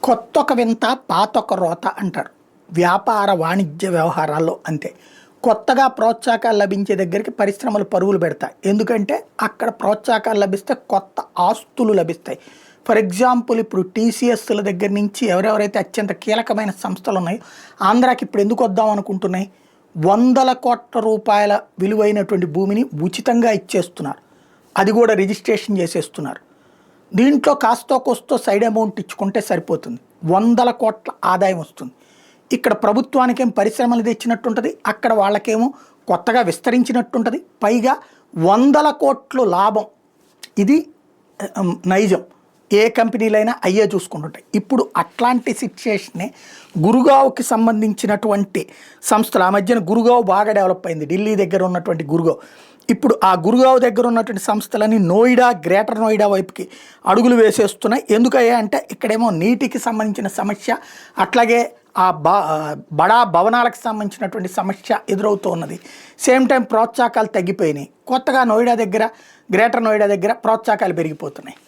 కొత్తొక వింత పాతొక రోత అంటారు. వ్యాపార వాణిజ్య వ్యవహారాల్లో అంతే. కొత్తగా ప్రోత్సాహకాలు లభించే దగ్గరికి పరిశ్రమలు పరుగులు పెడతాయి. ఎందుకంటే అక్కడ ప్రోత్సాహకాలు లభిస్తే కొత్త ఆస్తులు లభిస్తాయి. ఫర్ ఎగ్జాంపుల్ ఇప్పుడు టీసీఎస్ల దగ్గర నుంచి ఎవరెవరైతే అత్యంత కీలకమైన సంస్థలు ఉన్నాయో ఆంధ్రాకి ఇప్పుడు ఎందుకు వద్దాం అనుకుంటున్నాయి, 100 కోట్ల రూపాయల విలువైనటువంటి భూమిని ఉచితంగా ఇచ్చేస్తున్నారు. అది కూడా రిజిస్ట్రేషన్ చేసేస్తున్నారు. దీంట్లో కాస్తో కోస్తో సైడ్ అమౌంట్ ఇచ్చుకుంటే సరిపోతుంది. 100 కోట్ల ఆదాయం వస్తుంది. ఇక్కడ ప్రభుత్వానికేం పరిశ్రమలు తెచ్చినట్టుంటుంది, అక్కడ వాళ్ళకేమో కొత్తగా విస్తరించినట్టుంటుంది. పైగా 100 కోట్లు లాభం. ఇది నైజం. ఏ కంపెనీలైనా అయ్యే చూసుకుంటుంటాయి. ఇప్పుడు అట్లాంటి సిచ్యుయేషనే గురుగావ్కి సంబంధించినటువంటి సంస్థలు. ఆ మధ్యన గురుగావ్ బాగా డెవలప్ అయింది. ఢిల్లీ దగ్గర ఉన్నటువంటి గురుగావ్. ఇప్పుడు ఆ గురుగావ్ దగ్గర ఉన్నటువంటి సంస్థలని నోయిడా, గ్రేటర్ నోయిడా వైపుకి అడుగులు వేసేస్తున్నాయి. ఎందుకయ్యా అంటే ఇక్కడేమో నీటికి సంబంధించిన సమస్య, అట్లాగే ఆ బడా భవనాలకు సంబంధించినటువంటి సమస్య ఎదురవుతూ ఉన్నది. సేమ్ టైం ప్రోత్సాహకాలు తగ్గిపోయినాయి. కొత్తగా నోయిడా దగ్గర, గ్రేటర్ నోయిడా దగ్గర ప్రోత్సాహకాలు పెరిగిపోతున్నాయి.